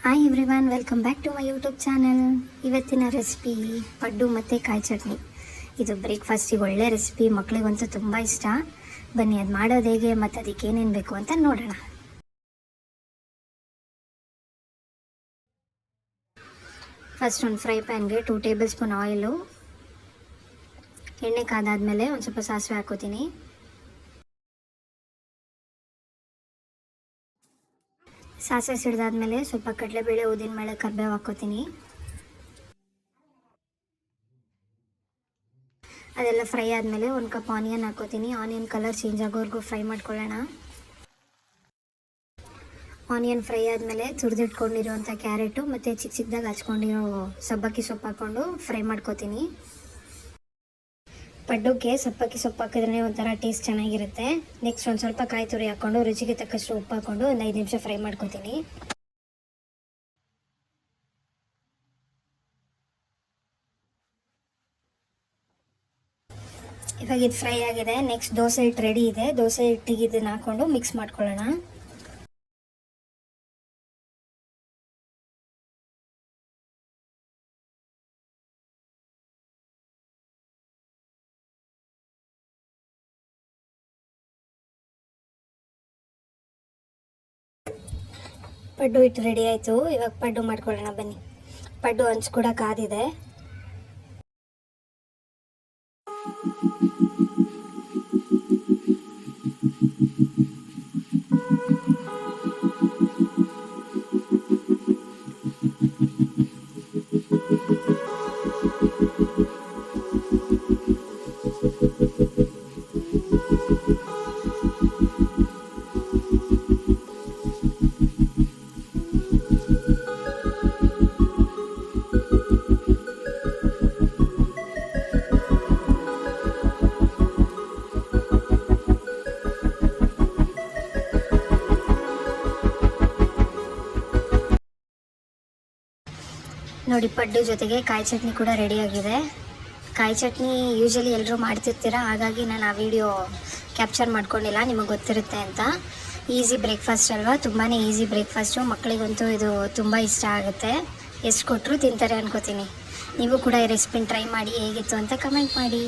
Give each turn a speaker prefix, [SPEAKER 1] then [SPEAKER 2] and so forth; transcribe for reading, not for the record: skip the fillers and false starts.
[SPEAKER 1] Hi everyone, welcome back to my YouTube channel. ಇವತ್ತಿನ recipe paddu ಮತ್ತು ಕಾಯಿ ಚಟ್ನಿ. ಇದು ಬ್ರೇಕ್ಫಾಸ್ಟಿಗೆ ಒಳ್ಳೆ ರೆಸಿಪಿ, ಮಕ್ಕಳಿಗಂತೂ ತುಂಬ ಇಷ್ಟ. ಬನ್ನಿ ಅದು ಮಾಡೋದು ಹೇಗೆ ಮತ್ತು ಅದಕ್ಕೆ ಏನೇನು ಬೇಕು ಅಂತ ನೋಡೋಣ. ಫಸ್ಟ್ ಒಂದು ಫ್ರೈ ಪ್ಯಾನ್ಗೆ 2 ಟೇಬಲ್ ಸ್ಪೂನ್ ಆಯಿಲು, ಎಣ್ಣೆ ಕಾದಾದ್ಮೇಲೆ ಒಂದು ಸ್ವಲ್ಪ ಸಾಸಿವೆ ಹಾಕೋತೀನಿ. ಸಾಸಿವೆ ಸಿಡಿದಾದ್ಮೇಲೆ ಸ್ವಲ್ಪ ಕಡಲೆಬೇಳೆ, ಉದ್ದಿನಬೇಳೆ, ಕರಿಬೇವು ಹಾಕೋತೀನಿ. ಅದೆಲ್ಲ ಫ್ರೈ ಆದಮೇಲೆ 1 ಕಪ್ ಆನಿಯನ್ ಹಾಕೋತೀನಿ. ಆನಿಯನ್ ಕಲರ್ ಚೇಂಜ್ ಆಗೋವರೆಗೂ ಫ್ರೈ ಮಾಡ್ಕೊಳ್ಳೋಣ. ಆನಿಯನ್ ಫ್ರೈ ಆದಮೇಲೆ ತುರಿದಿಟ್ಕೊಂಡಿರೋಂಥ ಕ್ಯಾರೆಟು ಮತ್ತು ಚಿಕ್ಕ ಚಿಕ್ಕದಾಗಿ ಹಚ್ಕೊಂಡಿರೋ ಸಬ್ಬಕ್ಕಿ ಸೊಪ್ಪು ಹಾಕ್ಕೊಂಡು ಫ್ರೈ ಮಾಡ್ಕೋತೀನಿ. ಪಡ್ಡುಗೆ ಸಬ್ಬಕ್ಕಿ ಸೊಪ್ಪು ಹಾಕಿದ್ರೆ ಒಂಥರ ಟೇಸ್ಟ್ ಚೆನ್ನಾಗಿರುತ್ತೆ. ನೆಕ್ಸ್ಟ್ ಒಂದು ಸ್ವಲ್ಪ ಕಾಯಿ ತುರಿ ಹಾಕ್ಕೊಂಡು ರುಚಿಗೆ ತಕ್ಕಷ್ಟು ಉಪ್ಪು ಹಾಕ್ಕೊಂಡು ಒಂದು 5 ನಿಮಿಷ ಫ್ರೈ ಮಾಡ್ಕೋತೀನಿ. ಇವಾಗ ಇದು ಫ್ರೈ ಆಗಿದೆ. ನೆಕ್ಸ್ಟ್ ದೋಸೆ ಹಿಟ್ಟು ರೆಡಿ ಇದೆ. ದೋಸೆ ಹಿಟ್ಟಿಗೆ ಇದನ್ನು ಹಾಕ್ಕೊಂಡು ಮಿಕ್ಸ್ ಮಾಡ್ಕೊಳ್ಳೋಣ. ಪಡ್ಡು ಹಿಟ್ಟು ರೆಡಿ ಆಯಿತು. ಇವಾಗ ಪಡ್ಡು ಮಾಡ್ಕೊಳ್ಳೋಣ ಬನ್ನಿ. ಪಡ್ಡು ಹಂಚು ಕೂಡ ಕಾದಿದೆ. ನೋಡಿ, ಪಡ್ಡು ಜೊತೆಗೆ ಕಾಯಿ ಚಟ್ನಿ ಕೂಡ ರೆಡಿಯಾಗಿದೆ. ಕಾಯಿ ಚಟ್ನಿ ಯೂಶಲಿ ಎಲ್ಲರೂ ಮಾಡ್ತಿರ್ತೀರ, ಹಾಗಾಗಿ ನಾನು ಆ ವಿಡಿಯೋ ಕ್ಯಾಪ್ಚರ್ ಮಾಡ್ಕೊಂಡಿಲ್ಲ, ನಿಮಗೆ ಗೊತ್ತಿರುತ್ತೆ ಅಂತ. ಈಸಿ ಬ್ರೇಕ್ಫಾಸ್ಟ್ ಅಲ್ವಾ, ತುಂಬಾ ಈಸಿ ಬ್ರೇಕ್ಫಾಸ್ಟು. ಮಕ್ಕಳಿಗಂತೂ ಇದು ತುಂಬ ಇಷ್ಟ ಆಗುತ್ತೆ. ಎಷ್ಟು ಕೊಟ್ಟರು ತಿಂತಾರೆ ಅನ್ಕೋತೀನಿ. ನೀವು ಕೂಡ ಈ ರೆಸಿಪಿನ ಟ್ರೈ ಮಾಡಿ, ಹೇಗಿತ್ತು ಅಂತ ಕಮೆಂಟ್ ಮಾಡಿ.